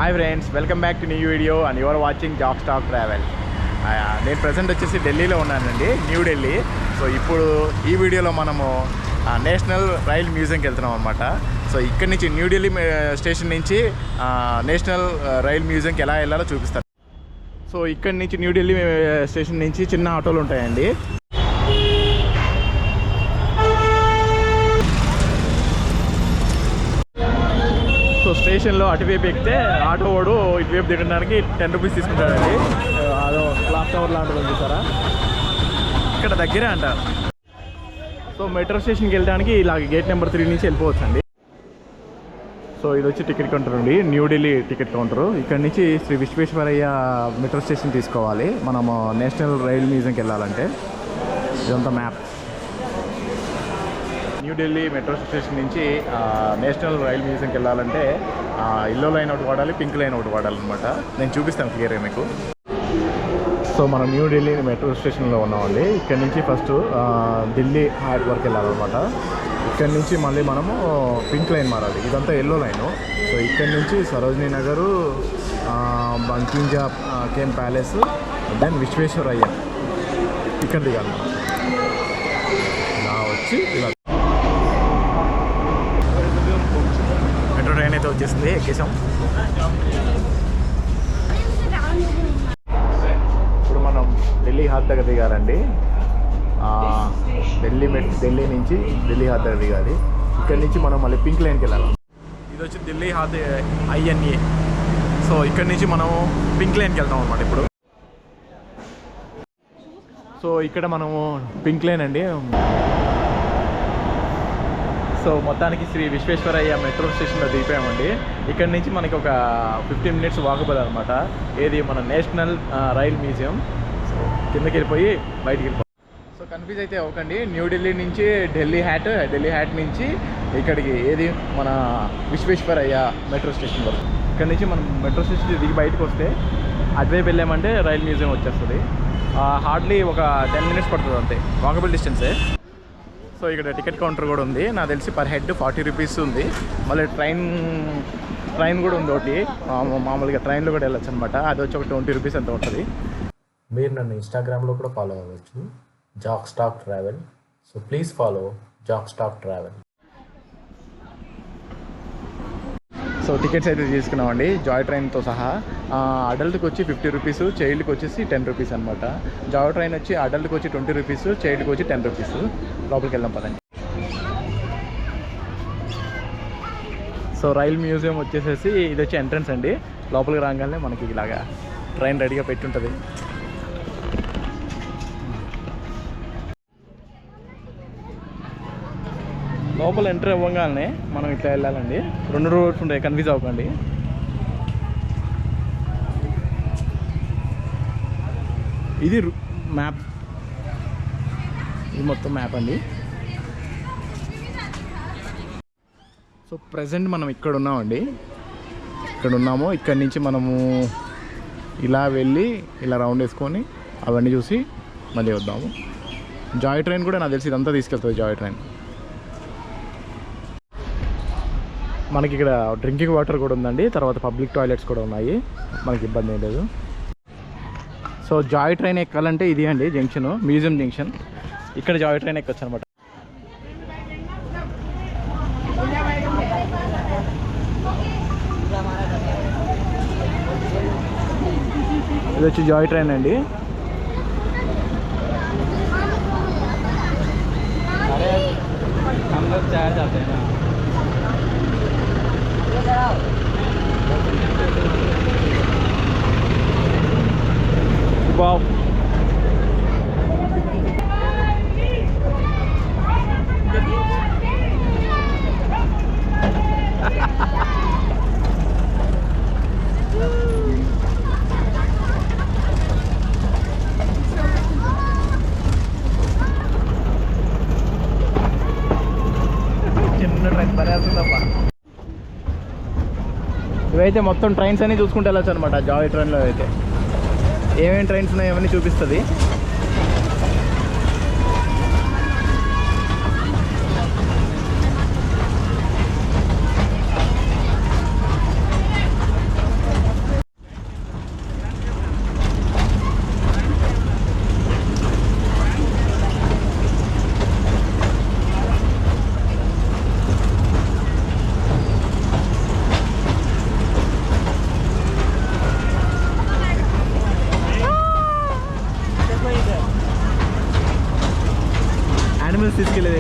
Hi friends, welcome back to new video and your watching Jack stock travel. నేను present వచ్చేసి ఢిల్లీలో ఉన్నానండి, new Delhi. So ఇప్పుడు ఈ వీడియోలో మనము నేషనల్ రైల్ మ్యూజియంకి వెళ్తున్నాం అనమాట. సో ఇక్కడి నుంచి న్యూ ఢిల్లీ స్టేషన్ నుంచి నేషనల్ రైల్ మ్యూజియంకి ఎలా వెళ్ళాలో చూపిస్తాను. సో ఇక్కడి నుంచి న్యూ ఢిల్లీ స్టేషన్ నుంచి చిన్న ఆటోలు ఉంటాయండి. సో స్టేషన్లో అటువైపు ఎక్కితే ఆటో వాడు ఇటువైపు దిగడానికి 10 రూపీస్ తీసుకుంటాడండి. అదో క్లాక్ టవర్ లాంటిది చూసారా, ఇక్కడ దగ్గరే అంటారు. సో మెట్రో స్టేషన్కి వెళ్ళడానికి ఇలా గేట్ నెంబర్ 3 నుంచి వెళ్ళిపోవచ్చు అండి. సో ఇది వచ్చి టికెట్ కౌంటర్ అండి, న్యూ ఢిల్లీ టికెట్ కౌంటరు. ఇక్కడ నుంచి శ్రీ విశ్వేశ్వరయ్య మెట్రో స్టేషన్ తీసుకోవాలి మనము నేషనల్ రైల్ మ్యూజియంకి వెళ్ళాలంటే. ఇదంతా map. New Delhi metro station నుంచి నేషనల్ రైల్ మ్యూజియంకి వెళ్ళాలంటే ఎల్లో లైన్ ఒకటి వాడాలి, పింక్ లైన్ ఒకటి వాడాలన్నమాట. నేను చూపిస్తాను క్లియర్గా మీకు. సో మనం న్యూ ఢిల్లీ మెట్రో స్టేషన్లో ఉన్నామండి. ఇక్కడ నుంచి ఫస్ట్ ఢిల్లీ హార్ట్ వరకు వెళ్ళాలన్నమాట. ఇక్కడ నుంచి మళ్ళీ మనము పింక్ లైన్ మారాలి, ఇదంతా ఎల్లో లైను. సో ఇక్కడ నుంచి సరోజినీ నగరు, బంకింజా కేమ్ ప్యాలెస్, దెన్ విశ్వేశ్వరయ్య ఇక్కడ దిగాలి మనం. ఇలా వచ్చి ఇలా మెట్రో ట్రైన్ అయితే వచ్చేసింది, ఎక్కేసాం. ఇప్పుడు మనం ఢిల్లీ హాట్ దగ్గర దిగాలండి. ఢిల్లీ నుంచి ఢిల్లీ హాట్ దగ్గర దిగాలి. ఇక్కడ నుంచి మనం మళ్ళీ పింక్ లైన్కి వెళ్ళాలి. ఇది వచ్చి ఢిల్లీ హాట్ INA. సో ఇక్కడ నుంచి మనం పింక్ లైన్కి వెళ్తాం అనమాట ఇప్పుడు. సో ఇక్కడ మనము పింక్ లైన్ అండి. సో మొత్తానికి శ్రీ విశ్వేశ్వరయ్య మెట్రో స్టేషన్లో దిగిపోయామండి. ఇక్కడ నుంచి మనకి ఒక 15 మినిట్స్ వాకబుల్ అనమాట. ఏది మన నేషనల్ రైల్ మ్యూజియం. సో కిందకి వెళ్ళిపోయి బయటికి వెళ్ళిపోయి. సో కన్ఫ్యూజ్ అయితే అవ్వకండి, న్యూ ఢిల్లీ నుంచి ఢిల్లీ హ్యాట్ నుంచి ఇక్కడికి ఏది మన విశ్వేశ్వరయ్య మెట్రో స్టేషన్ వరకు. ఇక్కడ నుంచి మనం మెట్రో స్టేషన్ దిగి బయటకు వస్తే అటువైపు వెళ్ళామంటే రైల్ మ్యూజియం వచ్చేస్తుంది. హార్డ్లీ ఒక 10 మినిట్స్ పడుతుంది అంతే, వాకబుల్ డిస్టెన్సే. సో ఇక్కడ టికెట్ కౌంటర్ కూడా ఉంది, నాకు తెలిసి పర్ హెడ్ 40 రూపీస్ ఉంది. మళ్ళీ ట్రైన్ కూడా ఉంది ఒకటి, మామూలుగా ట్రైన్లో కూడా వెళ్ళొచ్చు అనమాట. అది వచ్చి ఒక 20 రూపీస్ ఎంత ఉంటుంది. మీరు నన్ను ఇన్స్టాగ్రామ్లో కూడా ఫాలో అవ్వచ్చు, Jack stock travel. So please follow Jack stock travel. So tickets అయితే తీసుకున్నామండి జాయ్ ట్రైన్తో సహా. అడల్ట్కి వచ్చి 50 రూపీస్, చైల్డ్కి వచ్చేసి 10 రూపీస్ అనమాట. జాయ్ ట్రైన్ వచ్చి అడల్ట్కి వచ్చి 20 రూపీస్, చైల్డ్కి వచ్చి 10 రూపీస్. లోపలికి వెళ్దాం పదండి. సో రైల్ మ్యూజియం వచ్చేసేసి ఇది వచ్చి ఎంట్రన్స్ అండి. లోపలికి రాగానే మనకి ఇలాగా ట్రైన్ రెడీగా పెట్టి ఉంటుంది. లోపల ఎంటర్ అవ్వగానే మనం ఇట్లా వెళ్ళాలండి. 2 రూట్స్ ఉంటాయి, కన్ఫ్యూజ్ అవ్వకండి. ఇది మ్యాప్, ఇది మొత్తం మ్యాప్ అండి. సో ప్రజెంట్ మనం ఇక్కడ ఉన్నామండి, ఇక్కడ ఉన్నాము. ఇక్కడి నుంచి మనము ఇలా వెళ్ళి ఇలా రౌండ్ వేసుకొని అవన్నీ చూసి మళ్ళీ వద్దాము. జాయ్ ట్రైన్ కూడా నాకు తెలిసి ఇదంతా తీసుకెళ్తుంది, జాయ్ ట్రైన్. మనకి ఇక్కడ డ్రింకింగ్ వాటర్ కూడా ఉందండి, తర్వాత పబ్లిక్ టాయిలెట్స్ కూడా ఉన్నాయి, మనకి ఇబ్బంది ఏం లేదు. సో జాయ్ ట్రైన్ ఎక్కాలంటే ఇది అండి జంక్షన్, మ్యూజియం జంక్షన్. ఇక్కడ జాయ్ ట్రైన్ ఎక్కొచ్చు అనమాట. ఇది వచ్చి జాయ్ ట్రైన్ అండి. వావ్, చిన్న ట్రైన్ పనేస్తుందమ్మా. ఇవైతే మొత్తం ట్రైన్స్ అన్నీ చూసుకుంటూ వెళ్ళచ్చు అనమాట. జాయ్ ట్రైన్లో అయితే ఏమేమి ట్రైన్స్ ఉన్నాయో అవన్నీ చూపిస్తుంది.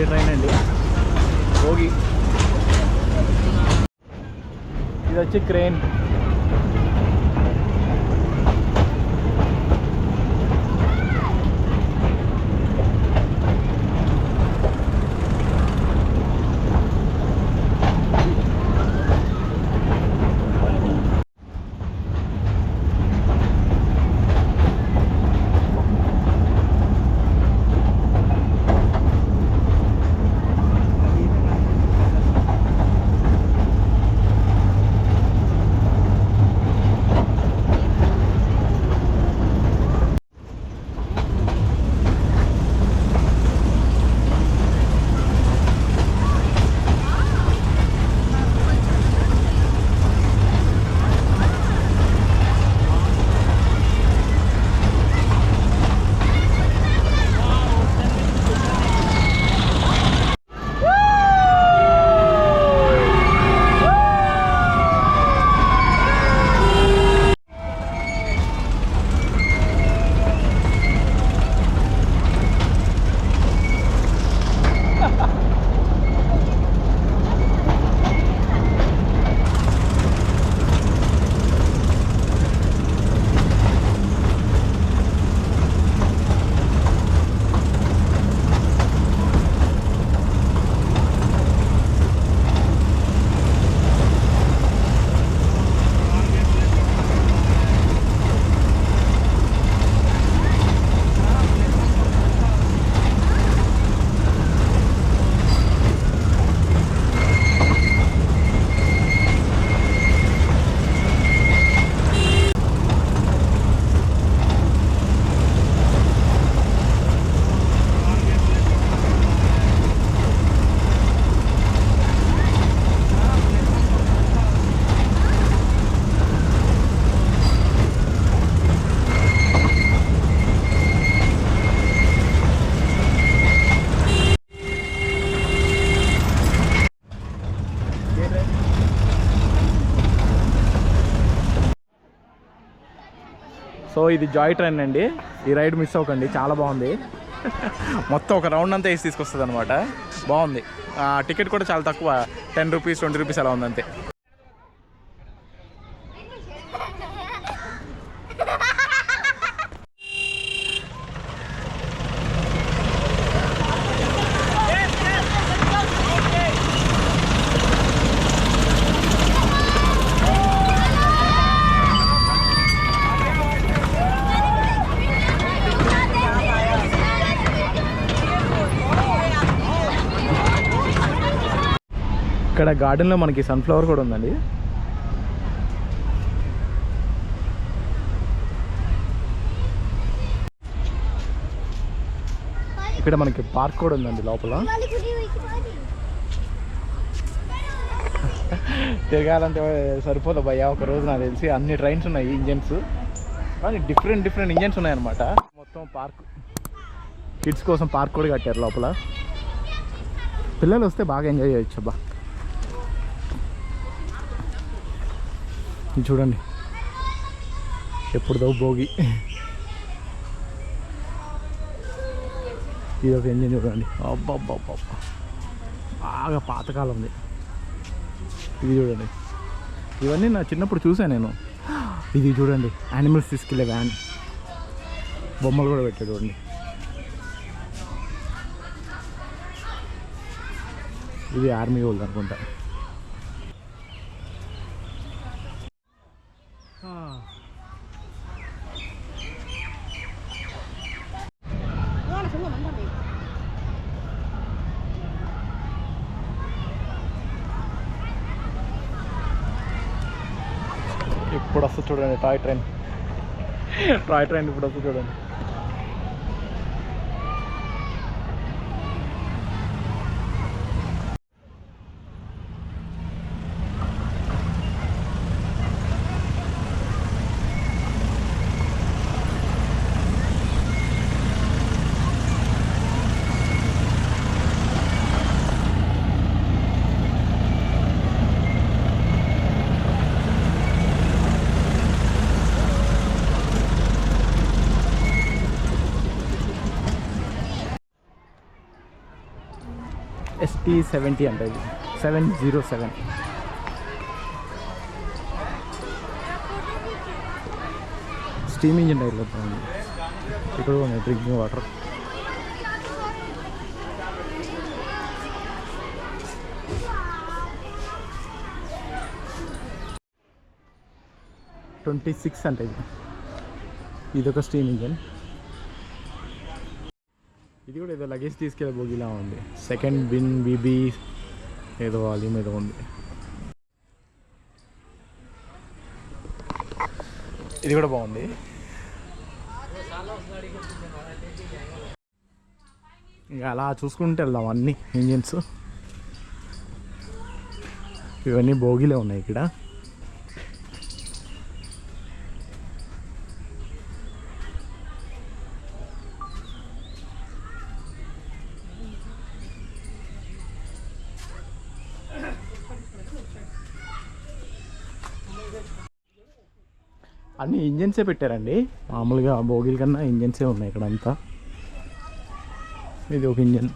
ట్రైన్ అండి, భోగి. ఇది వచ్చి క్రేన్. సో ఇది జాయ్ ట్రైన్ అండి, ఈ రైడ్ మిస్ అవ్వకండి, చాలా బాగుంది. మొత్తం ఒక రౌండ్ అంతా వేసి తీసుకొస్తుంది అనమాట, బాగుంది. టికెట్ కూడా చాలా తక్కువ, 10 రూపీస్ 20 రూపీస్ అలా ఉంది అంతే. ఇక్కడ గార్డెన్లో మనకి సన్ఫ్లవర్ కూడా ఉందండి. ఇక్కడ మనకి పార్క్ కూడా ఉందండి లోపల. తిరగాలంటే సరిపోదు భయ్యా, ఒక రోజు నాకు తెలిసి. అన్ని ట్రైన్స్ ఉన్నాయి, ఇంజన్స్, కానీ డిఫరెంట్ ఇంజన్స్ ఉన్నాయన్నమాట. మొత్తం పార్క్, కిడ్స్ కోసం పార్క్ కూడా కట్టారు లోపల. పిల్లలు వస్తే బాగా ఎంజాయ్ చేయొచ్చు. అబ్బా చూడండి, ఎప్పుడుదో భోగి. ఇది ఒక ఇంజన్ చూడండి, అబ్బబ్బబ్బబ్బా బాగా పాతకాలంది. ఇది చూడండి, ఇవన్నీ నా చిన్నప్పుడు చూసాను నేను. ఇది చూడండి, యానిమల్స్ తీసుకెళ్ళే వ్యాన్, బొమ్మలు కూడా పెట్టాడు చూడండి. ఇది ఆర్మీ వాళ్ళు అనుకుంటా. ఇప్పుడు వస్తుంది చూడండి టాయ్ ట్రైన్ ఇప్పుడు వస్తుంది చూడండి. T70 అంటే ఇది 707. స్టీమ్ ఇంజిన్ టైర్లో ఉంది. ఇక్కడ ఉన్నాయి డ్రింకింగ్ వాటర్. $26 అంటే ఇదొక స్టీమ్ ఇంజిన్. ఇది కూడా ఏదో లగేజ్ తీసుకెళ్ళే బోగిలా ఉంది. సెకండ్ బిన్ బీబీ ఏదో వాల్యూమ్ ఏదో ఉంది. ఇది కూడా బాగుంది. ఇంకా అలా చూసుకుంటూ వెళ్దాం. అన్ని ఇంజిన్స్ ఇవన్నీ బోగిలే ఉన్నాయి ఇక్కడ. అన్ని ఇంజన్సే పెట్టారండి. మామూలుగా బోగిల కన్నా ఇంజన్సే ఉన్నాయి ఇక్కడ అంతా. ఇది ఒక ఇంజన్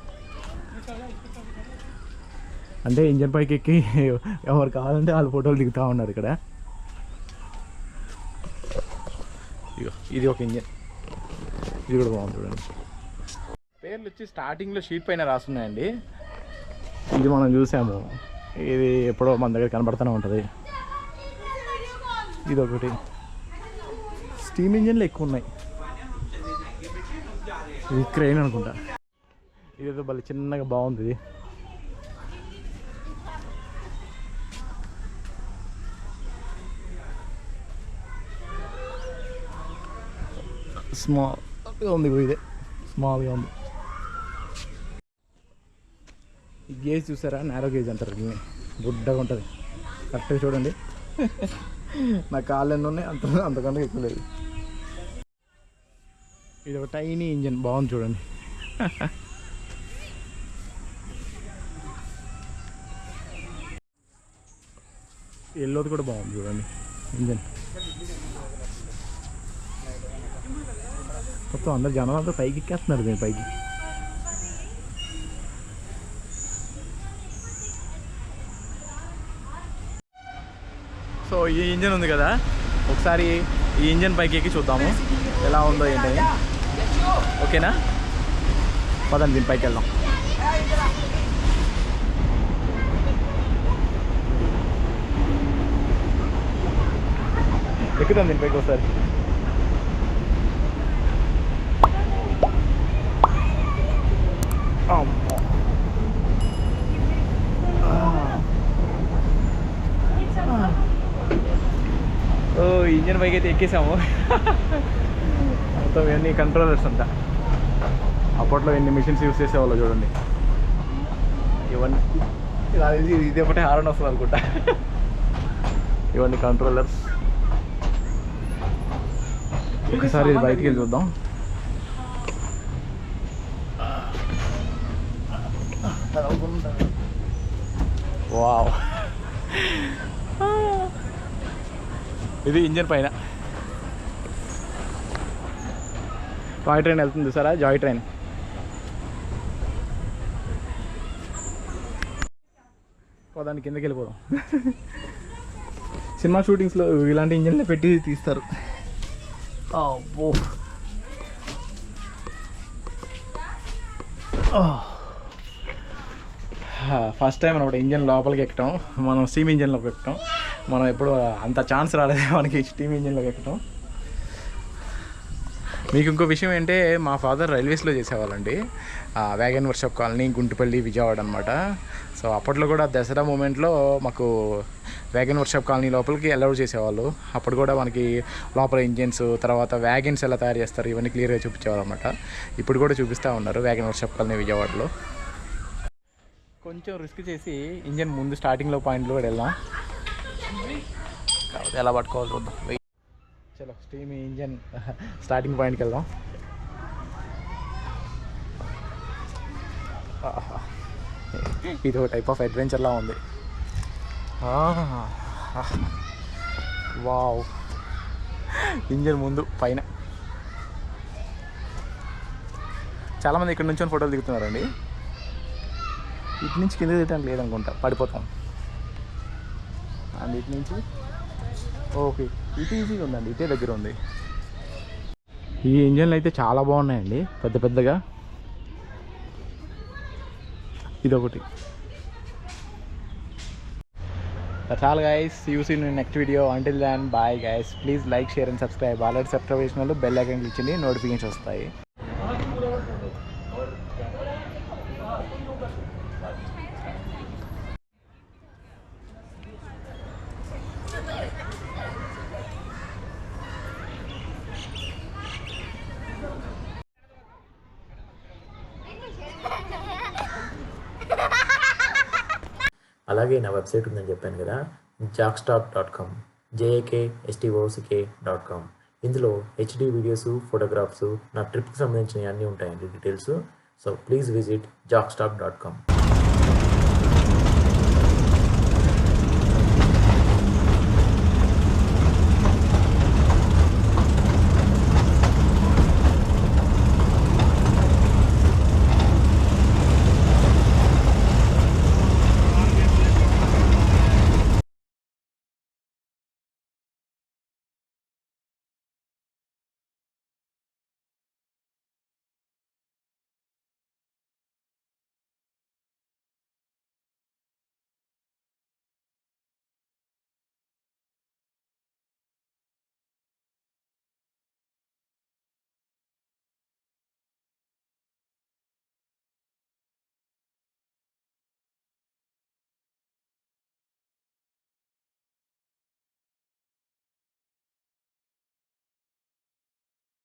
అంటే ఇంజన్ పైకి ఎక్కి ఎవరు కావాలంటే వాళ్ళు ఫోటోలు దిగుతూ ఉన్నారు ఇక్కడ. ఇది ఒక ఇంజన్. ఇది కూడా బాగుంది చూడండి. పేర్లు వచ్చి స్టార్టింగ్లో షీట్ పైన రాస్తున్నాయండి. ఇది మనం చూసాము. ఇది ఎప్పుడో మన దగ్గర కనబడుతూనే ఉంటుంది. ఇది ఒకటి. స్టీమ్ ఇంజన్లు ఎక్కువ ఉన్నాయి. ఇది క్రెయిన్ అనుకుంటా. ఇదేదో భలే చిన్నగా బాగుంది. ఇది స్మాల్గా ఉంది. ఇదే స్మాల్గా ఉంది. ఈ గేజ్ చూసారా? నారో గేజ్ అంటారు. దీన్ని గుడ్డగా ఉంటుంది. కరెక్ట్గా చూడండి. నా కాళ్ళు ఎన్ని ఉన్నాయి అంతకన్నా ఎక్కువ లేదు. ఇది ఒక టైనీ ఇంజన్ బాగుంది చూడండి. ఎల్లోది కూడా బాగుంది చూడండి ఇంజన్. మొత్తం అందరు జనం అంతా పైకి ఎక్కేస్తున్నారు దీని పైకి. సో ఈ ఇంజన్ ఉంది కదా, ఒకసారి ఈ ఇంజన్ పైకి ఎక్కి చూద్దాము ఎలా ఉందో ఏంటని. ఓకేనా? పదండి దీని పైకి వెళ్దాం. ఎక్కుదాం దీని పైకి ఒకసారి. ఓ ఇంజన్ పైకి అయితే ఎక్కేసాము. మొత్తం ఇవన్నీ కంట్రోలర్స్ అంతా. అప్పట్లో ఎన్ని మిషన్స్ యూస్ చేసేవాళ్ళు చూడండి. ఇవన్నీ ఇది ఒకటే హారన్ వస్తుంది అనుకుంటా. ఇవన్నీ కంట్రోలర్స్. ఒకసారి బయటికి వెళ్ళి చూద్దాం. వావ్, ఇది ఇంజన్ పైన టాయ్ ట్రైన్ వెళ్తుంది సారా. Joy train. దాని కిందకి వెళ్ళిపోదాం. సినిమా షూటింగ్స్లో ఇలాంటి ఇంజన్లు పెట్టి తీస్తారు. అబ్బో, ఫస్ట్ టైం అనమాట ఇంజన్ లోపలికి ఎక్కటం. మనం స్టీమ్ ఇంజన్లోకి ఎక్కటం. మనం ఎప్పుడు అంత ఛాన్స్ రాలేదు మనకి స్టీమ్ ఇంజన్లోకి ఎక్కటం. మీకు ఇంకో విషయం ఏంటంటే, మా ఫాదర్ రైల్వేస్లో చేసేవాళ్ళండి. Wagon workshop colony, Guntupalli, Vijayawada అనమాట. సో అప్పట్లో కూడా దసరా మూమెంట్లో మాకు వ్యాగన్ వర్క్షాప్ కాలనీ లోపలికి అలౌడ్ చేసేవాళ్ళు. అప్పుడు కూడా మనకి లోపల ఇంజిన్స్, తర్వాత వ్యాగన్స్ ఎలా తయారు చేస్తారు ఇవన్నీ క్లియర్గా చూపించేవాళ్ళు అనమాట. ఇప్పుడు కూడా చూపిస్తూ ఉన్నారు వ్యాగన్ వర్క్షాప్ కాలనీ విజయవాడలో. కొంచెం రిస్క్ చేసి ఇంజన్ ముందు స్టార్టింగ్లో పాయింట్లో కూడా వెళ్దాం. కాబట్టి ఎలా పట్టుకోవాలి చూద్దాం. చలో స్టీమ్ ఇంజన్ స్టార్టింగ్ పాయింట్కి వెళ్దాం. ఇది ఒక టైప్ ఆఫ్ అడ్వెంచర్లా ఉంది. వావ్, ఇంజన్ ముందు పైన చాలామంది ఇక్కడ నుంచి ఫోటోలు దిగుతున్నారండి. ఇటు నుంచి కింద తిట్టడానికి లేదనుకుంటా, పడిపోతాం. అండ్ ఇటు నుంచి ఓకే, ఇటు ఈజీగా ఉందండి, ఇటే దగ్గర ఉంది. ఈ ఇంజన్లు అయితే చాలా బాగున్నాయండి, పెద్ద పెద్దగా. ఇదొకటి. That's all guys, see you soon in next video. Until then, bye guys. Please like, share and subscribe. Already subscribe చేసినోళ్ళు బెల్ ఐకాన్ క్లిక్ చేయండి, నోటిఫికేషన్స్ వస్తాయి. అలాగే నా వెబ్సైట్ ఉందని చెప్పాను కదా, jakstock.com, JAKSTOCK.com. ఇందులో హెచ్డి వీడియోస్, ఫోటోగ్రాఫ్స్, నా ట్రిప్కి సంబంధించిన అన్నీ ఉంటాయండి details. So please visit jakstock.com.